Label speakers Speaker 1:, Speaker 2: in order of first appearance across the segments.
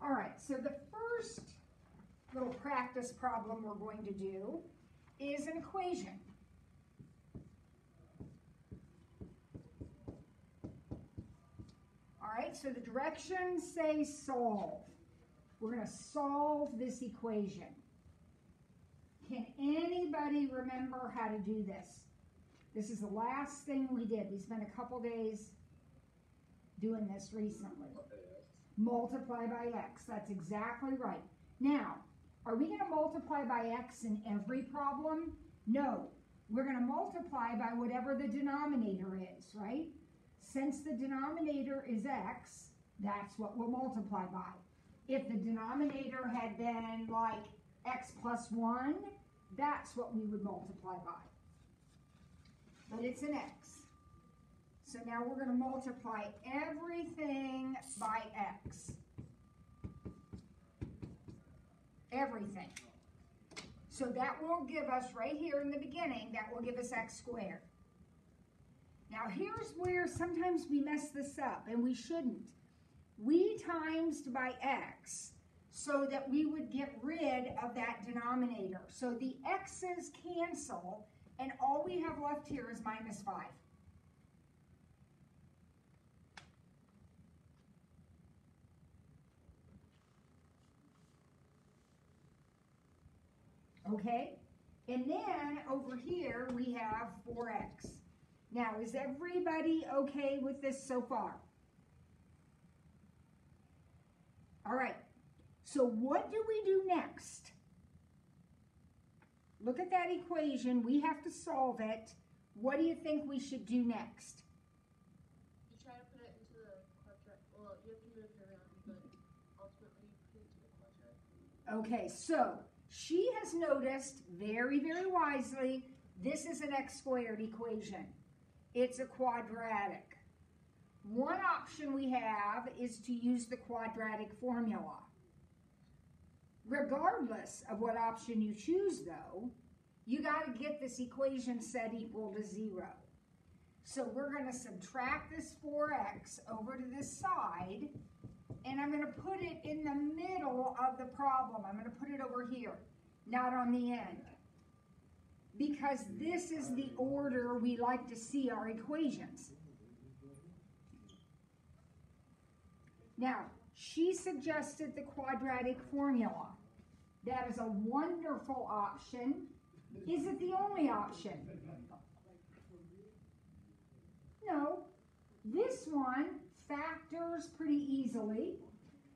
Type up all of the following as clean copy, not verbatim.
Speaker 1: All right, so the first little practice problem we're going to do is an equation. All right, so the directions say solve. We're going to solve this equation. Can anybody remember how to do this? This is the last thing we did. We spent a couple days doing this recently. Multiply by x. That's exactly right. Now, are we going to multiply by x in every problem? No. We're going to multiply by whatever the denominator is, right? Since the denominator is x, that's what we'll multiply by. If the denominator had been like x plus 1, that's what we would multiply by. But it's an x. So now we're going to multiply everything by x. Everything. So that will give us, right here in the beginning, that will give us x squared. Now here's where sometimes we mess this up, and we shouldn't. We times by x so that we would get rid of that denominator. So the x's cancel, and all we have left here is minus 5. Okay? And then over here we have 4x. Now, is everybody okay with this so far? All right. So what do we do next? Look at that equation. We have to solve it. What do you think we should do next?
Speaker 2: You try to put it into the quadratic. Well, you have to move it around, but ultimately you put it into the quadratic. Okay,
Speaker 1: so she has noticed very, very wisely, this is an x squared equation. It's a quadratic. One option we have is to use the quadratic formula. Regardless of what option you choose, though, you got to get this equation set equal to 0. So we're going to subtract this 4x over to this side, and I'm going to put it in the middle of the problem. I'm going to put it over here, not on the end. Because this is the order we like to see our equations. Now, she suggested the quadratic formula. That is a wonderful option. Is it the only option? No. This one factors pretty easily.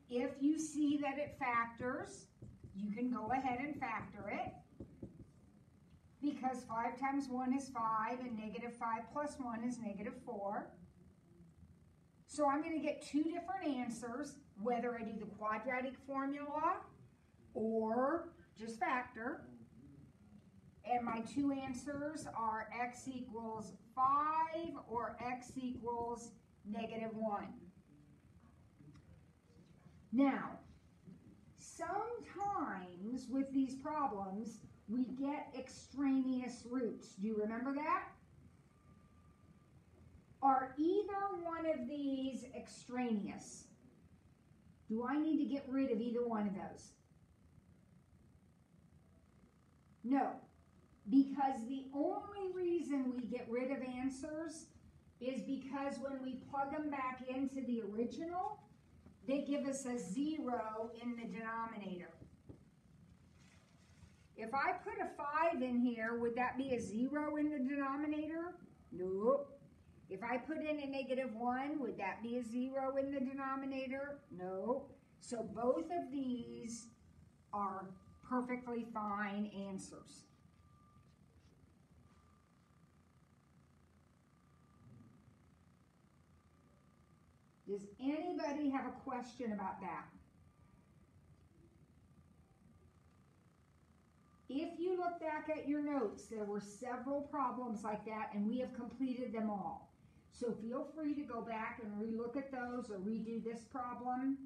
Speaker 1: If you see that it factors, you can go ahead and factor it. Because 5 times 1 is 5, and negative 5 plus 1 is negative 4. So I'm going to get two different answers, whether I do the quadratic formula or just factor. And my two answers are x equals 5 or x equals negative 1. Now, sometimes with these problems, we get extraneous roots. Do you remember that? Are either one of these extraneous? Do I need to get rid of either one of those? No, because the only reason we get rid of answers is because when we plug them back into the original, they give us a 0 in the denominator. If I put a 5 in here, would that be a 0 in the denominator? Nope. If I put in a negative 1, would that be a 0 in the denominator? No. So both of these are perfectly fine answers. Does anybody have a question about that? If you look back at your notes, there were several problems like that, and we have completed them all. So feel free to go back and relook at those or redo this problem.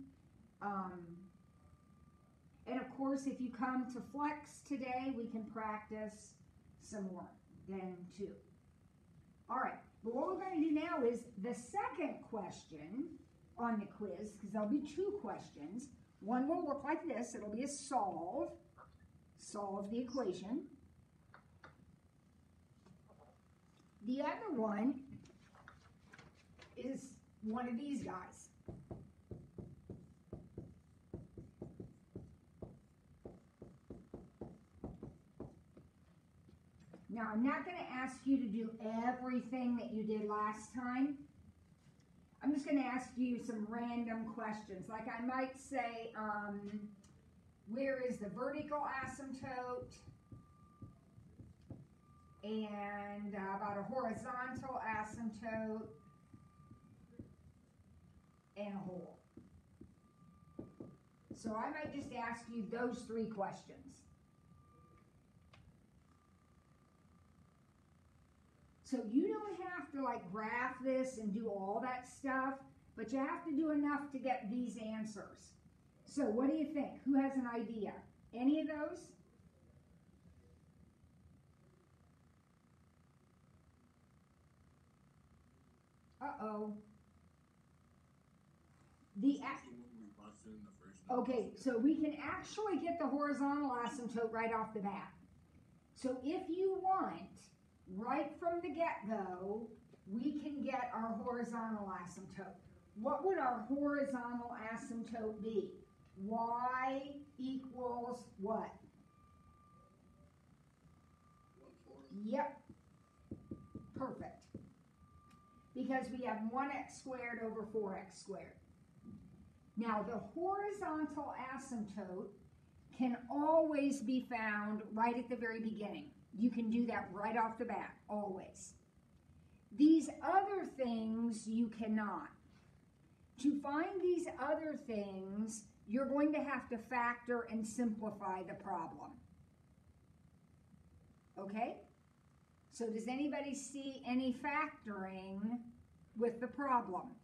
Speaker 1: And of course, if you come to Flex today, we can practice some more then too. All right, but what we're going to do now is the second question on the quiz, because there'll be two questions. One will look like this. It'll be a solve. Solve the equation. The other one is one of these guys. Now, I'm not going to ask you to do everything that you did last time. I'm just going to ask you some random questions. Like I might say, where is the vertical asymptote? And about a horizontal asymptote and a hole. So I might just ask you those 3 questions. So you don't have to like graph this and do all that stuff, but you have to do enough to get these answers. So what do you think? Who has an idea? Any of those? Uh-oh. Okay, so we can actually get the horizontal asymptote right off the bat. So if you want, right from the get-go, we can get our horizontal asymptote. What would our horizontal asymptote be? Y equals what? Yep. Perfect. Because we have 1x squared over 4x squared. Now, the horizontal asymptote can always be found right at the very beginning. You can do that right off the bat, always. These other things you cannot. To find these other things, you're going to have to factor and simplify the problem. Okay? So does anybody see any factoring with the problem?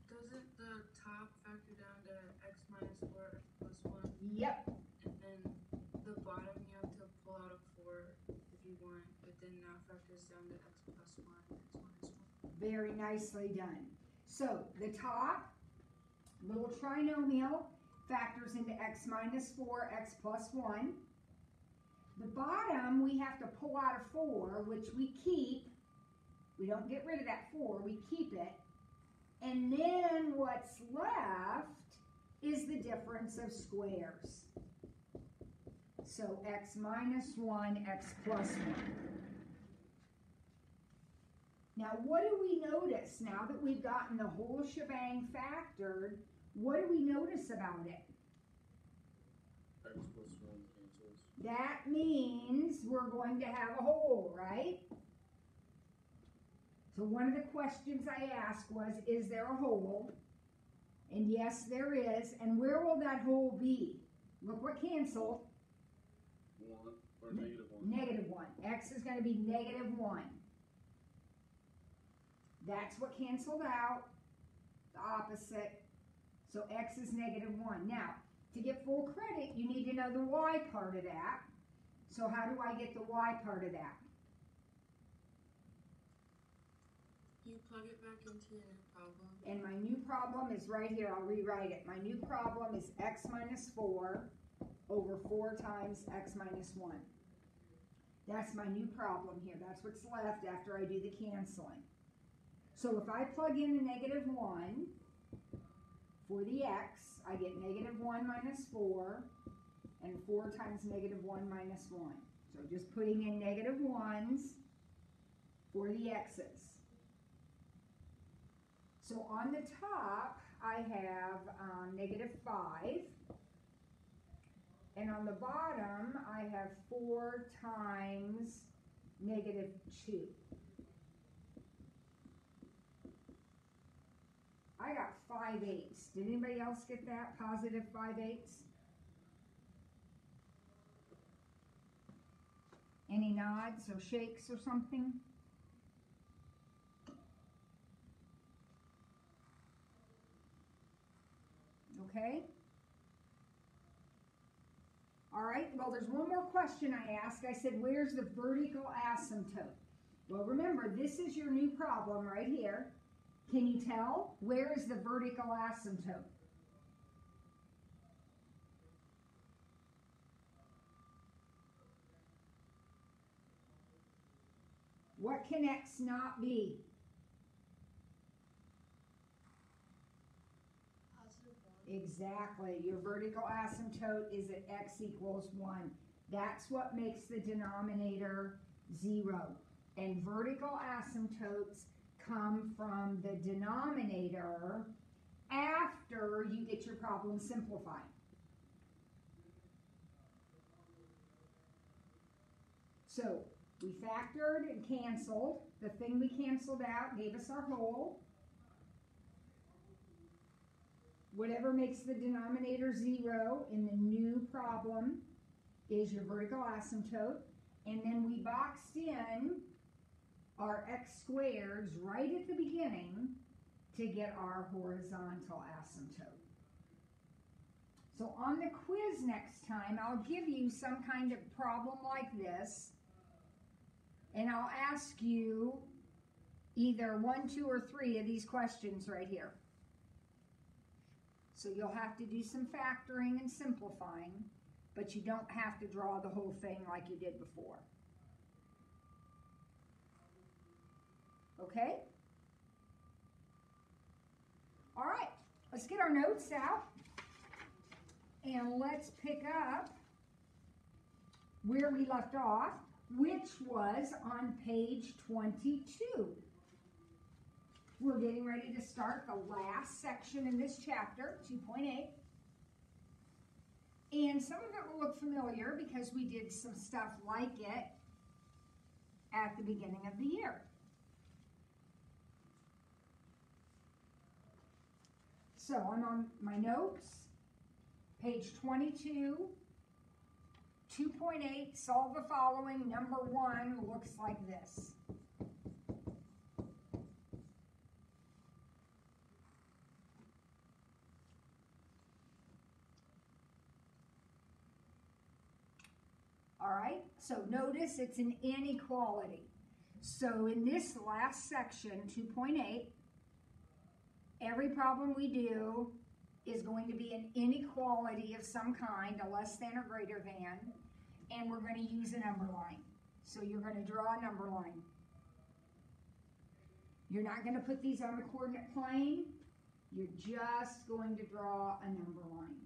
Speaker 2: Doesn't the top factor down to x minus 4 plus 1?
Speaker 1: Yep.
Speaker 2: And then the bottom you have to pull out a 4 if you want, but then that factors down to x plus 1, x minus 1.
Speaker 1: Very nicely done. So the top, little trinomial, factors into x minus 4, x plus 1. The bottom, we have to pull out a 4, which we keep. We don't get rid of that 4, we keep it. And then what's left is the difference of squares. So x minus 1, x plus 1. Now what do we notice now that we've gotten the whole shebang factored? What do we notice about it?
Speaker 3: X plus 1 cancels.
Speaker 1: That means we're going to have a hole, right? So one of the questions I asked was, is there a hole? And yes, there is. And where will that hole be? Look what canceled.
Speaker 3: 1 or negative 1.
Speaker 1: Negative 1. X is going to be negative 1. That's what canceled out. The opposite. So x is negative 1. Now, to get full credit, you need to know the y part of that. So how do I get the y part of that?
Speaker 2: You plug it back into your new problem.
Speaker 1: And my new problem is right here. I'll rewrite it. My new problem is x minus 4 over 4 times x minus 1. That's my new problem here. That's what's left after I do the canceling. So if I plug in a negative 1 for the x, I get negative 1 minus 4, and 4 times negative 1 minus 1. So just putting in negative 1s for the x's. So on the top, I have negative 5. And on the bottom, I have 4 times negative 2. I got 5/8. Did anybody else get that? Positive 5/8? Any nods or shakes or something? Okay. All right, well, there's one more question I asked. I said, where's the vertical asymptote? Well, remember, this is your new problem right here. Can you tell? Where is the vertical asymptote? What can x not be?
Speaker 2: +1.
Speaker 1: Exactly. Your vertical asymptote is at x equals 1. That's what makes the denominator 0. And vertical asymptotes come from the denominator after you get your problem simplified. So we factored and canceled. The thing we canceled out gave us our whole. Whatever makes the denominator 0 in the new problem is your vertical asymptote. And then we boxed in our x squareds right at the beginning to get our horizontal asymptote. So on the quiz next time, I'll give you some kind of problem like this, and I'll ask you either 1, 2, or 3 of these questions right here. So you'll have to do some factoring and simplifying, but you don't have to draw the whole thing like you did before. Okay? All right, let's get our notes out and let's pick up where we left off, which was on page 22. We're getting ready to start the last section in this chapter, 2.8. And some of it will look familiar because we did some stuff like it at the beginning of the year. So I'm on my notes, page 22, 2.8, solve the following. Number 1 looks like this. All right, so notice it's an inequality. So in this last section, 2.8, every problem we do is going to be an inequality of some kind, a less than or greater than, and we're going to use a number line. So you're going to draw a number line. You're not going to put these on the coordinate plane. You're just going to draw a number line.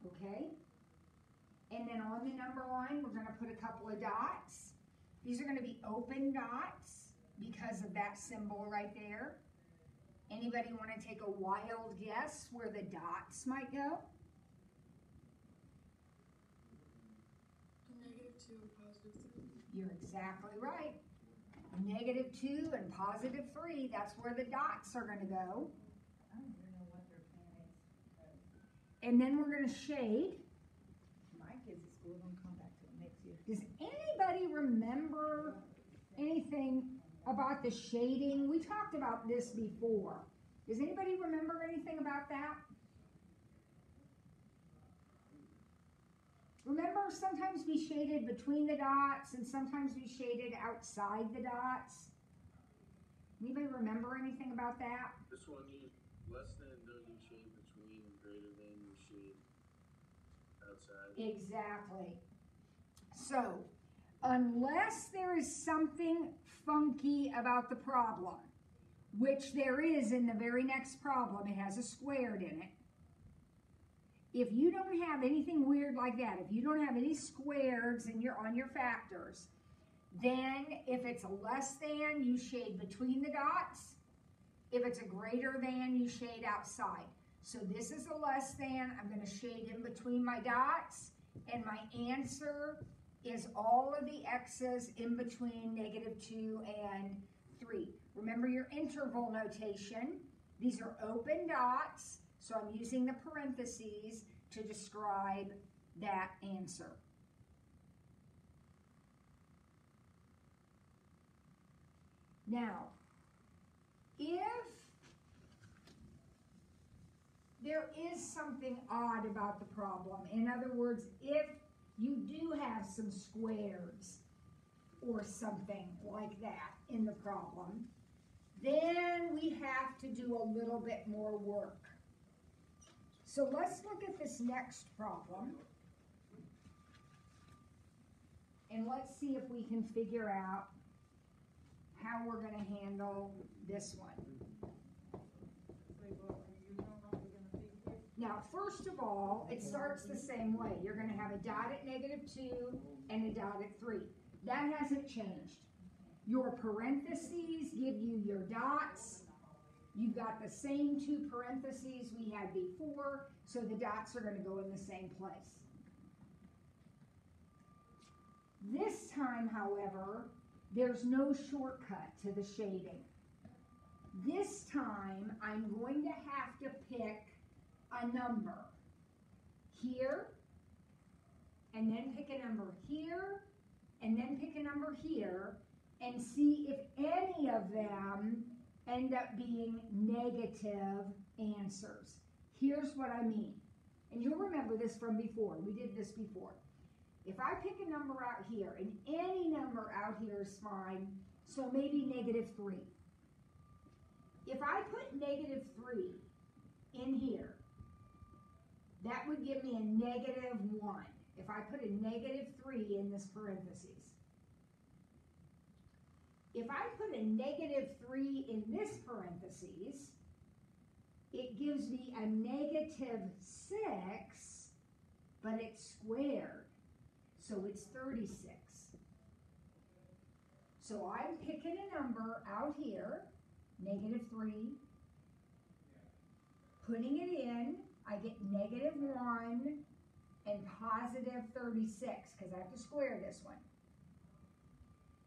Speaker 1: Okay? And then on the number line, we're going to put a couple of dots. These are going to be open dots because of that symbol right there. Anybody want to take a wild guess where the dots might go?
Speaker 2: -2 and +3.
Speaker 1: You're exactly right. -2 and +3, that's where the dots are going to go.
Speaker 4: I don't even know what their plan is.
Speaker 1: And then we're going to shade.
Speaker 4: My kids at school don't come back till next year.
Speaker 1: Does anybody remember anything about the shading? We talked about this before. Does anybody remember anything about that? Remember, sometimes we shaded between the dots and sometimes we shaded outside the dots. Anybody remember anything about that?
Speaker 3: This one, you less than don't you shade between, and greater than you shade outside.
Speaker 1: Exactly. So, unless there is something funky about the problem, which there is in the very next problem, it has a squared in it. If you don't have anything weird like that, if you don't have any squares on your factors, then if it's a less than, you shade between the dots. If it's a greater than, you shade outside. So this is a less than. I'm going to shade in between my dots, and my answer is all of the x's in between -2 and 3. Remember your interval notation. These are open dots, so I'm using the parentheses to describe that answer. Now, if there is something odd about the problem, in other words, if you do have some squares or something like that in the problem, then we have to do a little bit more work. So let's look at this next problem. And let's see if we can figure out how we're going to handle this one. Now, first of all, it starts the same way. You're going to have a dot at -2 and a dot at 3. That hasn't changed. Your parentheses give you your dots. You've got the same 2 parentheses we had before, so the dots are going to go in the same place. This time, however, there's no shortcut to the shading. This time, I'm going to have to pick a number here, and then pick a number here, and then pick a number here, and see if any of them end up being negative answers. Here's what I mean. And you'll remember this from before. We did this before. If I pick a number out here, and any number out here is fine, so maybe -3. If I put -3 in here, that would give me a -1. If I put a -3 in this parentheses. If I put a -3 in this parentheses, it gives me a -6, but it's squared, so it's 36. So I'm picking a number out here, -3, putting it in, I get -1 and +36, because I have to square this one.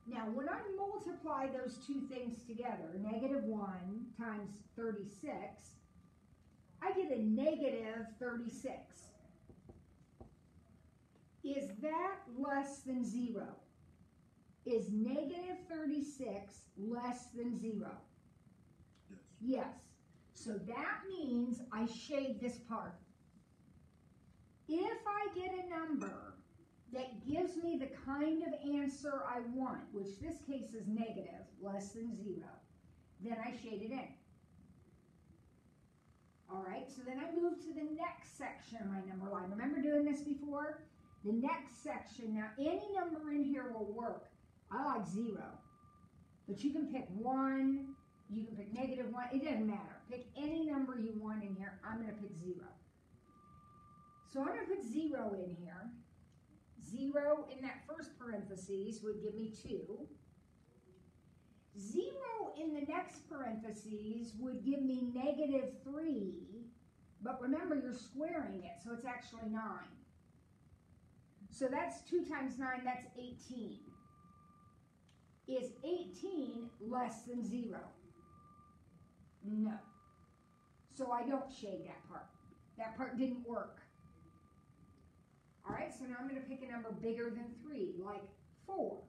Speaker 1: Now, when I multiply those two things together, -1 times 36, I get a -36. Is that less than 0? Is -36 less than 0?
Speaker 3: Yes.
Speaker 1: Yes. So that means I shade this part. If I get a number that gives me the kind of answer I want, which this case is negative, less than 0, then I shade it in. All right, so then I move to the next section of my number line. Remember doing this before? The next section, now any number in here will work. I like 0, but you can pick 1, you can pick -1, it doesn't matter. Pick any number you want in here. I'm going to pick 0. So I'm going to put 0 in here. 0 in that first parentheses would give me 2. 0 in the next parentheses would give me -3, but remember you're squaring it, so it's actually 9. So that's 2 times 9, that's 18. Is 18 less than 0? No. So I don't shade that part. That part didn't work. All right, so now I'm going to pick a number bigger than 3, like 4.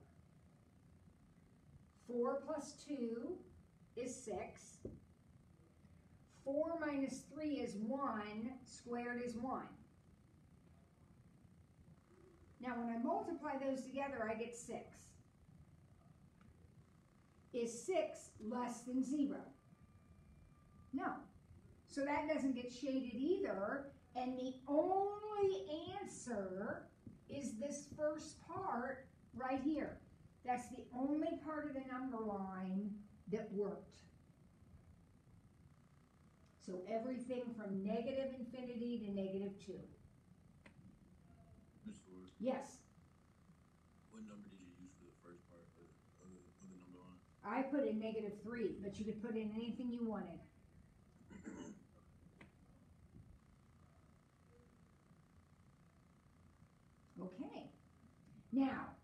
Speaker 1: 4 plus 2 is 6. 4 minus 3 is 1, squared is 1. Now when I multiply those together, I get 6. Is 6 less than 0? No. So that doesn't get shaded either, and the only answer is this first part right here. That's the only part of the number line that worked. So everything from -infinity to -2.
Speaker 3: Ms. Ford,
Speaker 1: Yes,
Speaker 3: what number did you use for the first part of the number line?
Speaker 1: I put in -3, but you could put in anything you wanted. Okay. Now,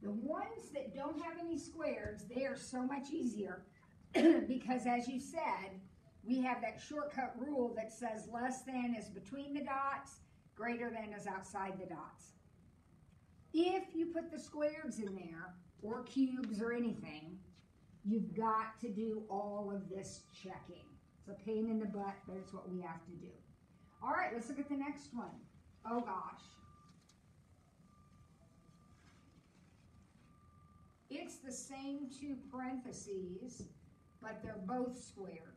Speaker 1: the ones that don't have any squares, they are so much easier because as you said, we have that shortcut rule that says less than is between the dots, greater than is outside the dots. If you put the squares in there, or cubes or anything, you've got to do all of this checking. It's a pain in the butt, but it's what we have to do. All right, let's look at the next one. Oh gosh. It's the same 2 parentheses, but they're both squared.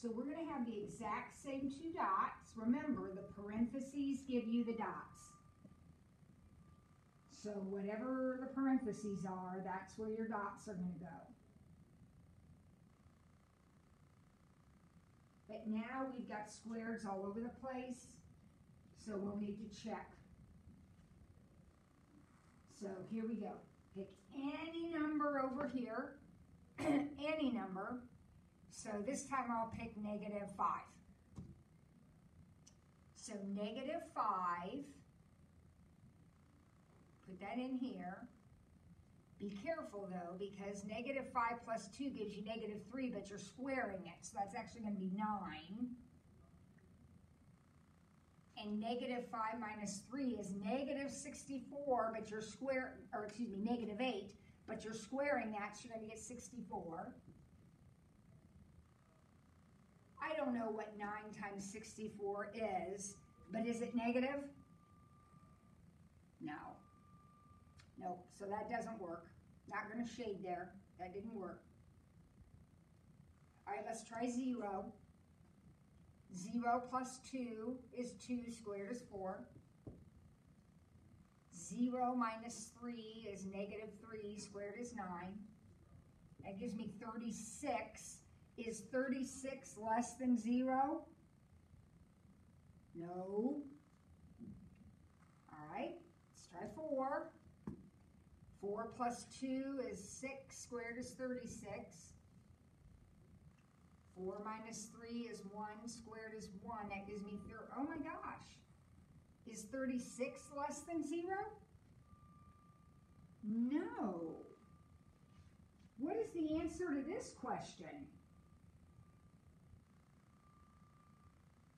Speaker 1: So we're going to have the exact same two dots. Remember, the parentheses give you the dots. So whatever the parentheses are, that's where your dots are going to go. But now we've got squares all over the place, so we'll need to check. So here we go. Pick any number over here, any number. So this time I'll pick -5. So -5, put that in here. Be careful though, because -5 plus 2 gives you -3, but you're squaring it, so that's actually going to be 9. And -5 minus 3 is -64, but you're -8, but you're squaring that, so you're going to get 64. I don't know what 9 times 64 is, but is it negative? No. Nope, so that doesn't work. Not going to shade there. That didn't work. All right, let's try 0. 0 plus 2 is 2, squared is 4. 0 minus 3 is -3, squared is 9. That gives me 36. Is 36 less than 0? No. All right, let's try 4. 4 plus 2 is 6, squared is 36. 4 minus 3 is 1, squared is 1. That gives me, oh my gosh. Is 36 less than 0? No. What is the answer to this question?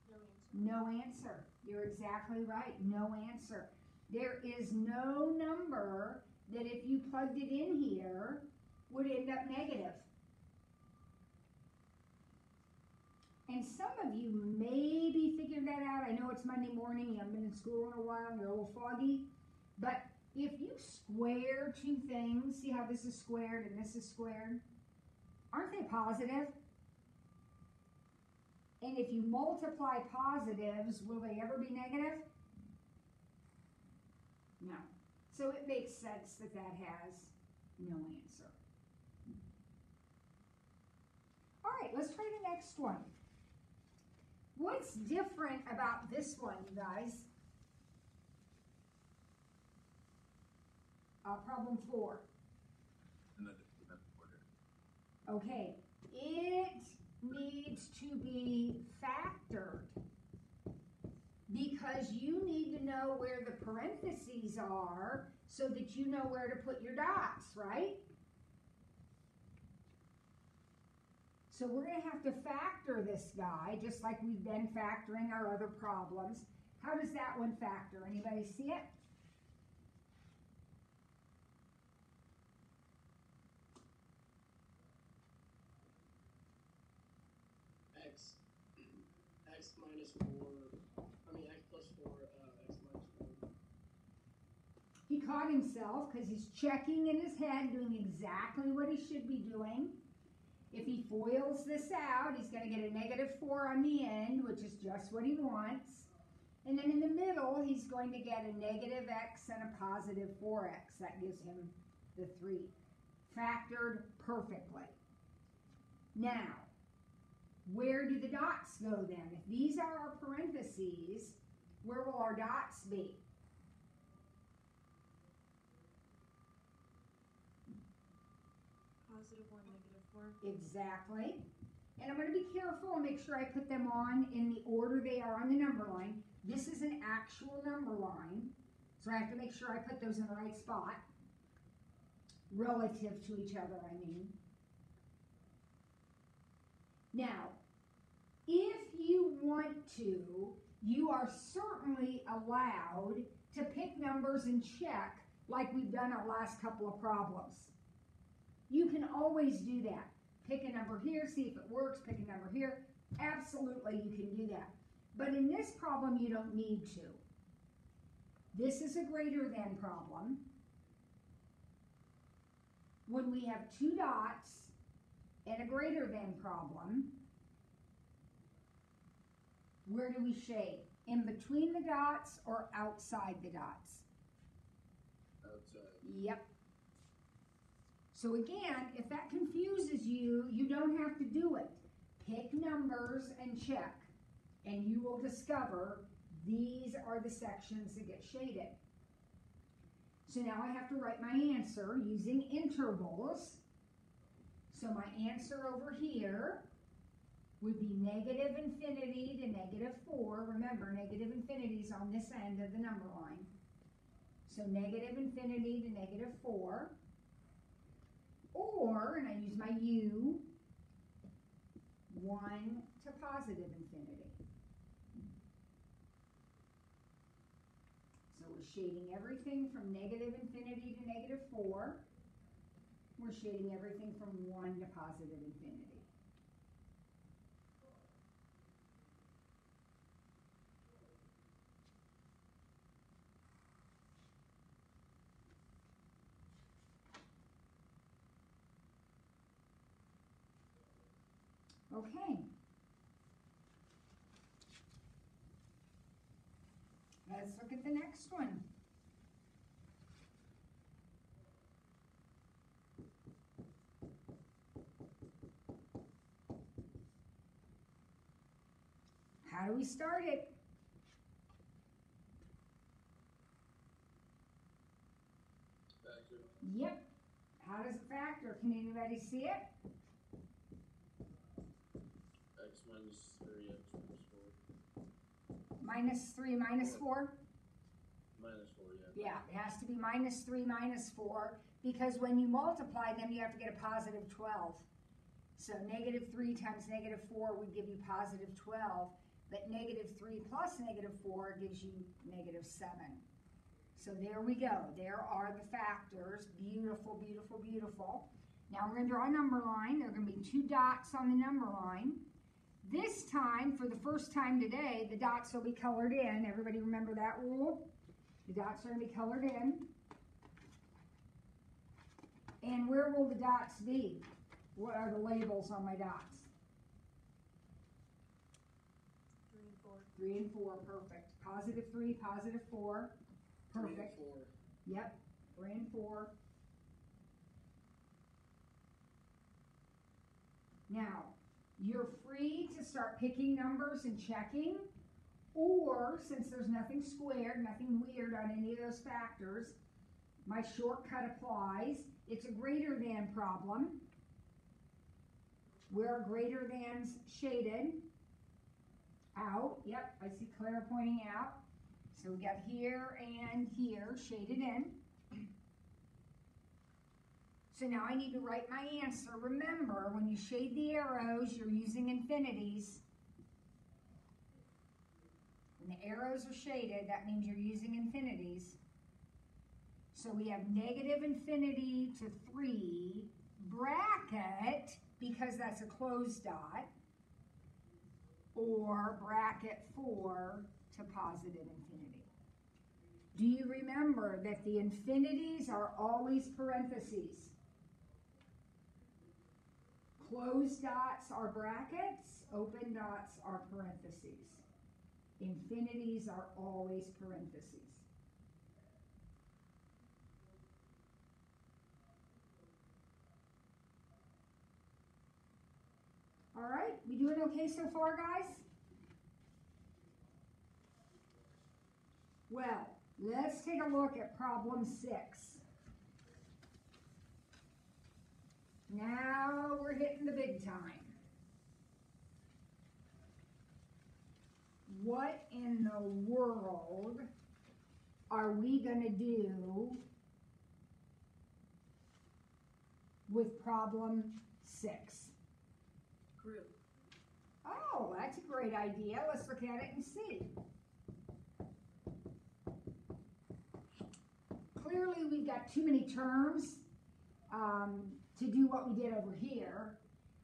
Speaker 2: No answer.
Speaker 1: No answer. You're exactly right. No answer. There is no number that if you plugged it in here would end up negative. And some of you maybe figured that out. I know it's Monday morning, you haven't been in school in a while, and you're a little foggy. But if you square two things, see how this is squared and this is squared? Aren't they positive? And if you multiply positives, will they ever be negative? No. So it makes sense that that has no answer. All right, let's try the next one. What's different about this one, you guys? Problem 4.
Speaker 3: Another order.
Speaker 1: Okay, it needs to be factored because you need to know where the parentheses are so that you know where to put your dots, right? So we're going to have to factor this guy just like we've been factoring our other problems. How does that one factor? Anybody see it?
Speaker 5: X minus 4, X plus 4, X minus 4.
Speaker 1: He caught himself because he's checking in his head, doing exactly what he should be doing. If he FOILs this out, he's going to get a -4 on the end, which is just what he wants. And then in the middle, he's going to get a -x and a +4x. That gives him the 3. Factored perfectly. Now, where do the dots go then? If these are our parentheses, where will our dots be?
Speaker 2: +1, -4.
Speaker 1: Exactly. And I'm going to be careful and make sure I put them on in the order they are on the number line. This is an actual number line, so I have to make sure I put those in the right spot. Relative to each other, I mean. Now, if you want to, you are certainly allowed to pick numbers and check like we've done our last couple of problems. You can always do that. Pick a number here, see if it works, pick a number here. Absolutely, you can do that. But in this problem, you don't need to. This is a greater than problem. When we have two dots and a greater than problem, Where do we shade? In between the dots or outside the dots?
Speaker 3: Outside.
Speaker 1: Yep. So again, if that confuses you, you don't have to do it. Pick numbers and check, and you will discover these are the sections that get shaded. So now I have to write my answer using intervals. So my answer over here would be negative infinity to negative 4. Remember, negative infinity is on this end of the number line. So negative infinity to negative 4. Or, and I use my U, 1 to positive infinity. So we're shading everything from negative infinity to negative 4. We're shading everything from 1 to positive infinity. Okay. Let's look at the next one. How do we start it?
Speaker 3: Factor.
Speaker 1: Yep. How does it factor? Can anybody see it?
Speaker 3: X minus 3x minus 4.
Speaker 1: Minus 3 minus 4?
Speaker 3: Minus 4, yeah.
Speaker 1: Yeah, it has to be minus 3 minus 4 because when you multiply them, you have to get a positive 12. So negative 3 times negative 4 would give you positive 12, but negative 3 plus negative 4 gives you negative 7. So there we go. There are the factors. Beautiful, beautiful, beautiful. Now we're going to draw a number line. There are going to be 2 dots on the number line. This time, for the first time today, the dots will be colored in. Everybody remember that rule? The dots are going to be colored in. And where will the dots be? What are the labels on my dots?
Speaker 2: 3 and 4.
Speaker 1: 3 and 4, perfect. Positive 3, positive 4,
Speaker 5: 3 and
Speaker 1: perfect.
Speaker 5: 4.
Speaker 1: Yep, 3 and 4. Now, you're free to start picking numbers and checking, or since there's nothing squared, nothing weird on any of those factors, my shortcut applies. It's a greater than problem. Where are greater thans shaded? Out. Yep, I see Claire pointing out. So we got here and here shaded in. So now I need to write my answer. Remember, when you shade the arrows, you're using infinities. When the arrows are shaded, that means you're using infinities. So we have negative infinity to 3, bracket, because that's a closed dot, or bracket 4 to positive infinity. Do you remember that the infinities are always parentheses? Closed dots are brackets, open dots are parentheses. Infinities are always parentheses. All right, we doing okay so far, guys? Well, let's take a look at problem 6. Now we're hitting the big time. What in the world are we going to do with problem 6?
Speaker 2: Group.
Speaker 1: Oh, that's a great idea. Let's look at it and see. Clearly, we've got too many terms to do what we did over here.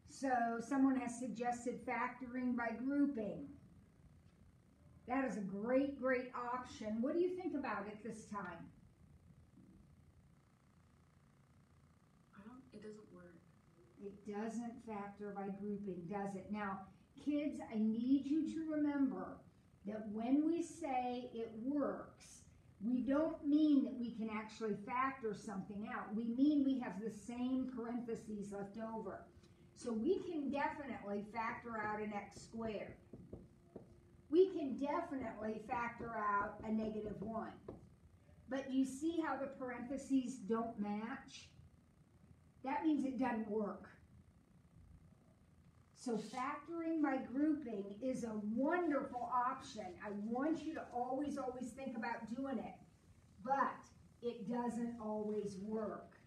Speaker 1: So someone has suggested factoring by grouping. That is a great, great option. What do you think about it this time?
Speaker 2: It doesn't work.
Speaker 1: It doesn't factor by grouping, does it? Now, kids, I need you to remember that when we say it works, we don't mean that we can actually factor something out. We mean we have the same parentheses left over. So we can definitely factor out an x squared. We can definitely factor out a -1. But you see how the parentheses don't match? That means it doesn't work. So factoring by grouping is a wonderful option. I want you to always think about doing it. But it doesn't always work.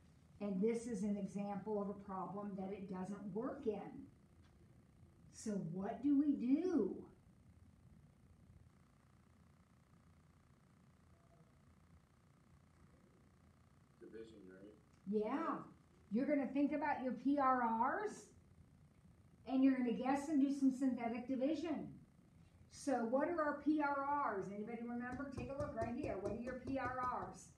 Speaker 1: And this is an example of a problem that it doesn't work in. So what do we do?
Speaker 3: Division, right?
Speaker 1: Yeah. You're going to think about your PRRs, and you're going to guess and do some synthetic division. So what are our PRRs? Anybody remember? Take a look right here. What are your PRRs?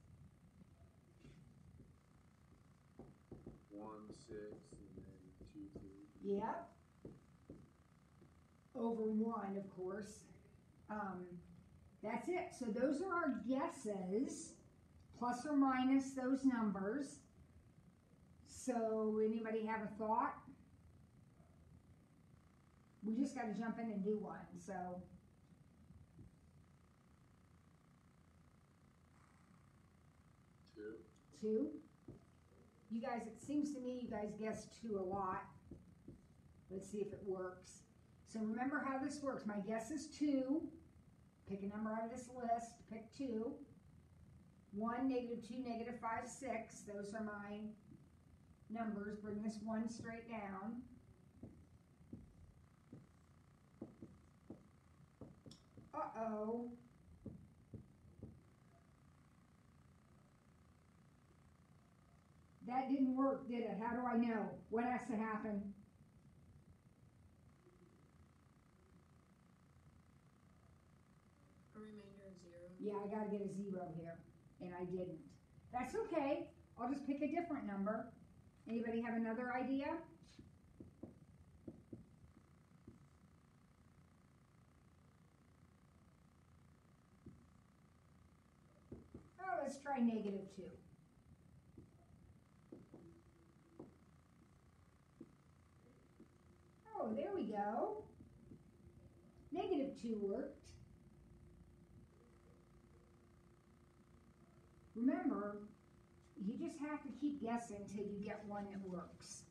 Speaker 3: 1, 6, and then 2, 3.
Speaker 1: Yep. Over 1, of course. That's it. So those are our guesses, plus or minus those numbers. So anybody have a thought? We just got to jump in and do one. So 2. You guys, it seems to me you guys guessed 2 a lot. Let's see if it works. So remember how this works. My guess is 2. Pick a number out of this list. Pick 2. 1, -2, -5, 6. Those are my numbers. Bring this 1 straight down. Uh-oh. That didn't work, did it? How do I know? What has to happen?
Speaker 2: A remainder of 0.
Speaker 1: Yeah, I gotta get a 0 here, and I didn't. That's okay. I'll just pick a different number. Anybody have another idea? Oh, let's try -2. Oh, there we go. -2 worked. Remember, you just have to keep guessing till you get one that works.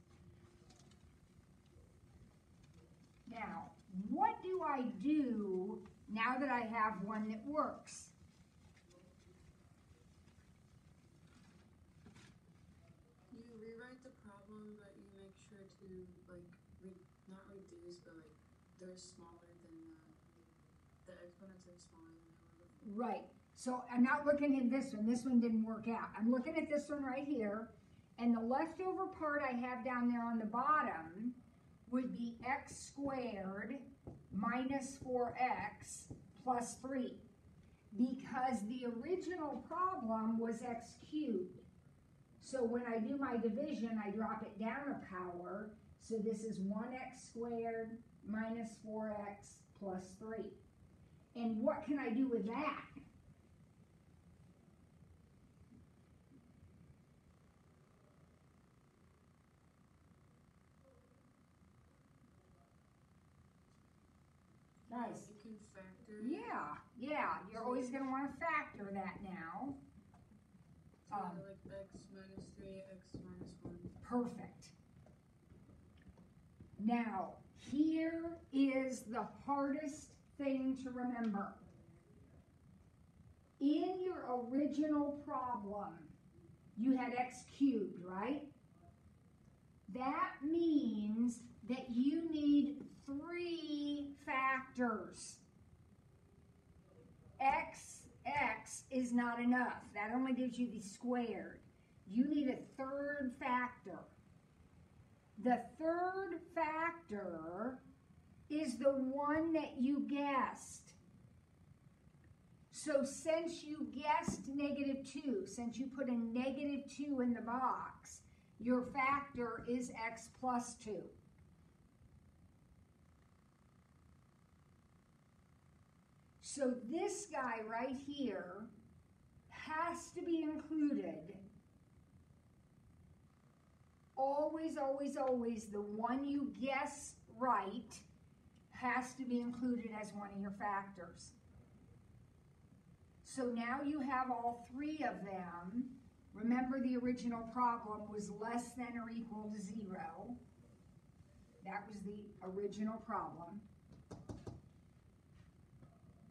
Speaker 1: Now, what do I do now that I have one that works?
Speaker 2: You rewrite the problem, but you make sure to, like, not reduce, but, like, they're smaller than the exponents are smaller than they were before.
Speaker 1: Right. So I'm not looking at this one. This one didn't work out. I'm looking at this one right here. And the leftover part I have down there on the bottom would be x squared minus 4x plus 3. Because the original problem was x cubed. So when I do my division, I drop it down a power. So this is 1x squared minus 4x plus 3. And what can I do with that? Nice.
Speaker 2: You can factor.
Speaker 1: Yeah. You're always going to want to factor that now.
Speaker 2: So like x minus 3, x minus 1.
Speaker 1: Perfect. Now, here is the hardest thing to remember. In your original problem, you had x cubed, right? That means that you need 3 factors. X is not enough. That only gives you the squared. You need a 3rd factor. The 3rd factor is the one that you guessed. So since you guessed -2, since you put a -2 in the box, your factor is x plus 2. So this guy right here has to be included. Always, always, always, the one you guess right has to be included as one of your factors. So now you have all three of them. Remember, the original problem was less than or equal to 0. That was the original problem.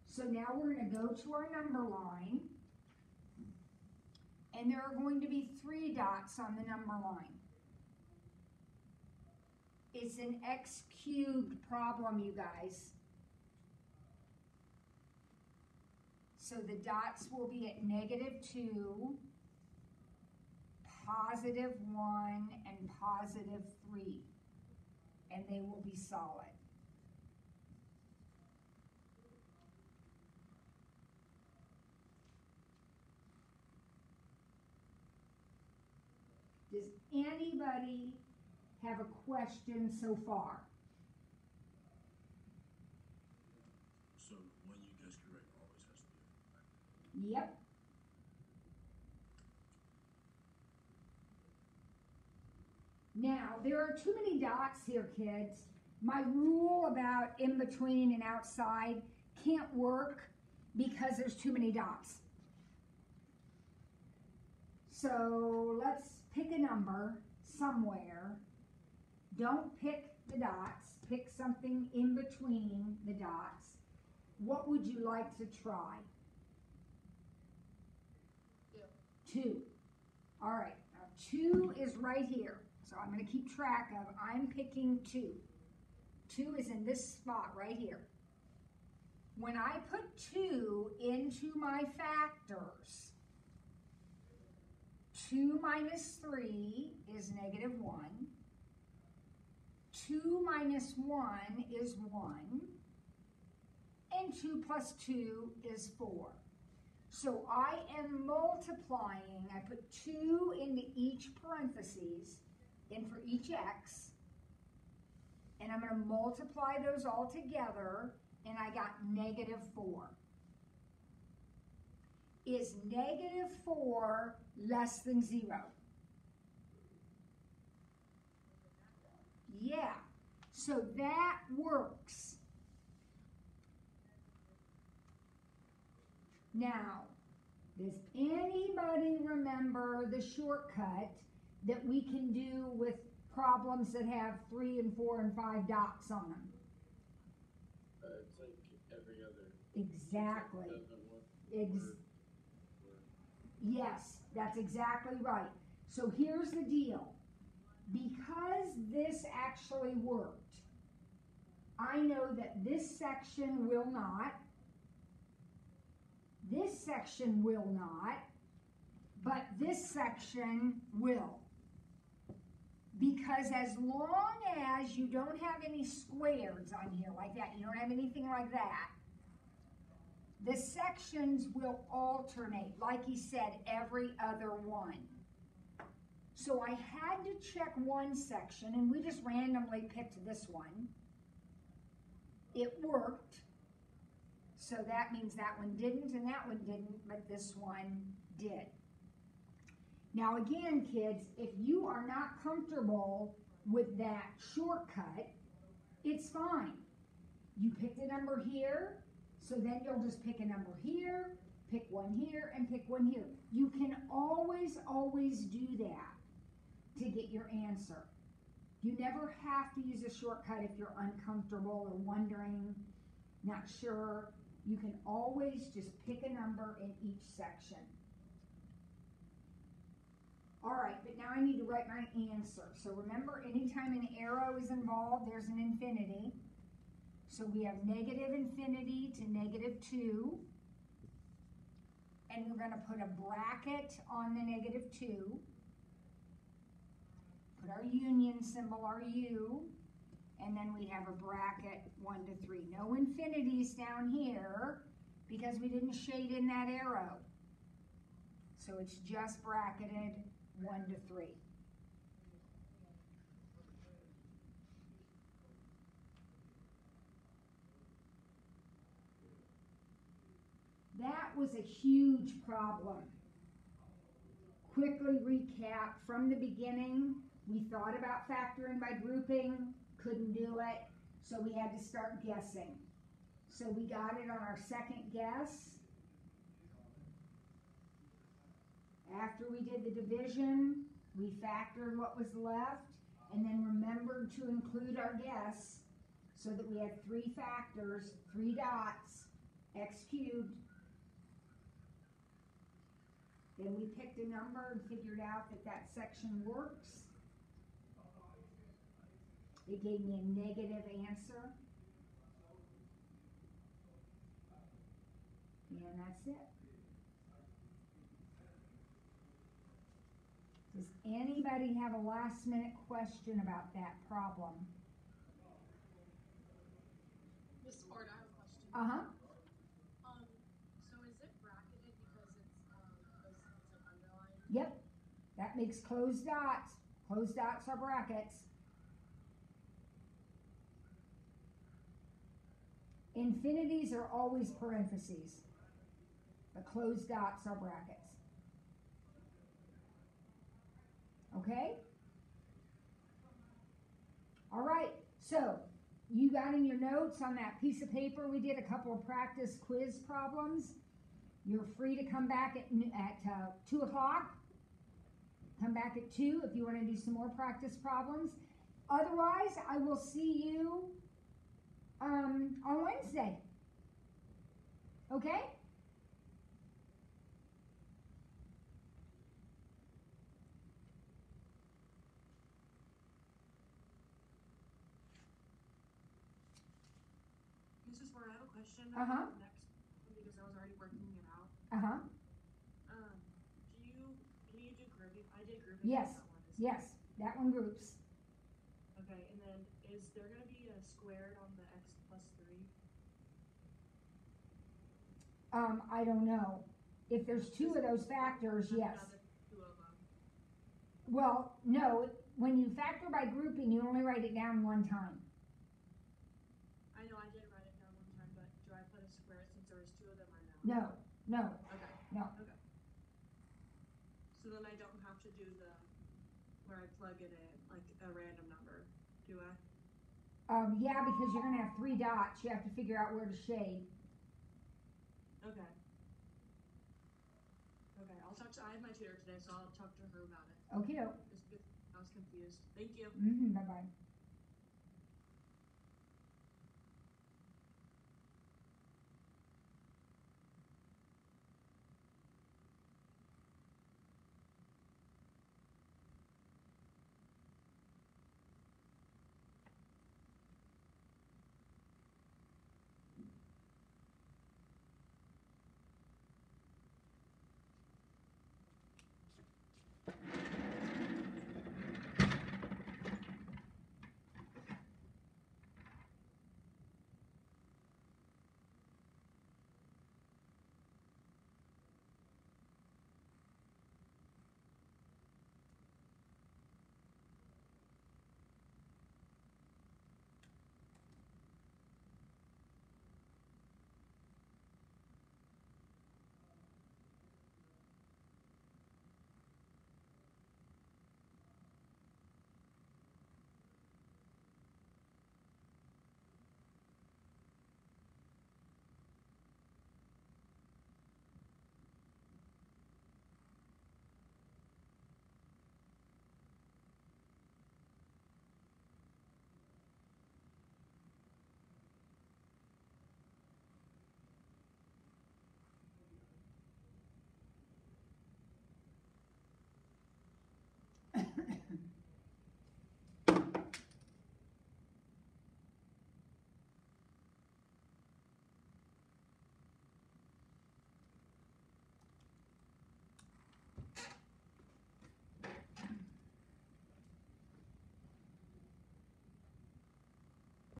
Speaker 1: So now we're going to go to our number line, and there are going to be 3 dots on the number line. It's an x cubed problem, you guys. So the dots will be at -2, +1, and +3, and they will be solid. Does anybody have a question so far?
Speaker 3: So when you guess correct always has to be a factor.
Speaker 1: Yep. Now, there are too many dots here, kids. My rule about in between and outside can't work because there's too many dots. So let's pick a number somewhere. Don't pick the dots. Pick something in between the dots. What would you like to try?
Speaker 2: 2.
Speaker 1: 2. All right. Now 2 is right here. So I'm going to keep track of, I'm picking 2. 2 is in this spot right here. When I put 2 into my factors, 2 minus 3 is -1. 2 minus 1 is 1. And 2 plus 2 is 4. So I am multiplying. I put 2 into each parentheses, and for each x, and I'm going to multiply those all together, and I got -4. Is -4 less than 0? Yeah, so that works. Now, does anybody remember the shortcut that we can do with problems that have 3 and 4 and 5 dots on them?
Speaker 3: It's like every other.
Speaker 1: Exactly.
Speaker 3: Doesn't work.
Speaker 1: Yes, that's exactly right. So here's the deal. Because this actually worked, I know that this section will not, this section will not, but this section will. Because as long as you don't have any squares on here like that, you don't have anything like that, the sections will alternate, like he said, every other one. So I had to check one section, and we just randomly picked this one. It worked. So that means that one didn't, and that one didn't, but this one did. Now again, kids, if you are not comfortable with that shortcut, it's fine. You picked a number here, so then you'll just pick a number here, pick one here, and pick one here. You can always, always do that to get your answer. You never have to use a shortcut if you're uncomfortable or wondering, not sure. You can always just pick a number in each section. All right, but now I need to write my answer. So remember, anytime an arrow is involved, there's an infinity. So we have -infinity to -2. And we're going to put a bracket on the -2. Put our union symbol, our U. And then we have a bracket 1 to 3. No infinities down here because we didn't shade in that arrow. So it's just bracketed 1 to 3. that was a huge problem. Quickly recap from the beginning. We thought about factoring by grouping, couldn't do it, so we had to start guessing. So we got it on our second guess. After we did the division, we factored what was left and then remembered to include our guess so that we had 3 factors, 3 dots, x cubed. Then we picked a number and figured out that that section works. It gave me a negative answer. And that's it. Does anybody have a last minute question about that problem?
Speaker 2: Miss Ford, I have a question.
Speaker 1: Uh-huh.
Speaker 2: So is it bracketed because it's underlined?
Speaker 1: Yep. That makes closed dots. Closed dots are brackets. Infinities are always parentheses. The closed dots are brackets. Okay? All right, so you got in your notes on that piece of paper, we did a couple of practice quiz problems. You're free to come back at 2 o'clock. Come back at 2 if you want to do some more practice problems. Otherwise, I will see you on Wednesday. Okay?
Speaker 2: Mrs. Ford, I have a question.
Speaker 1: Uh-huh.
Speaker 2: Next, because I was already working it out.
Speaker 1: Uh-huh.
Speaker 2: Can you do grouping? I did grouping.
Speaker 1: Yes.
Speaker 2: on that one.
Speaker 1: Yes, that one groups.
Speaker 2: Okay, and then is there going to be a squared on the x plus 3?
Speaker 1: I don't know. If there's 2 of those factors, yes.
Speaker 2: Another 2 of them.
Speaker 1: Well, no, when you factor by grouping, you only write it down 1 time.
Speaker 2: I know I did write it down 1 time, but do I put a square since there was 2 of them or no?
Speaker 1: No,
Speaker 2: Okay.
Speaker 1: no.
Speaker 2: Okay. So then I don't have to do the where I plug it in like a random number, do I?
Speaker 1: Yeah, because you're gonna have 3 dots. You have to figure out where to shade.
Speaker 2: Okay. Okay, I'll talk to. I have my tutor today, so I'll talk to her about it.
Speaker 1: Okay.
Speaker 2: I was confused. Thank you.
Speaker 1: Bye bye.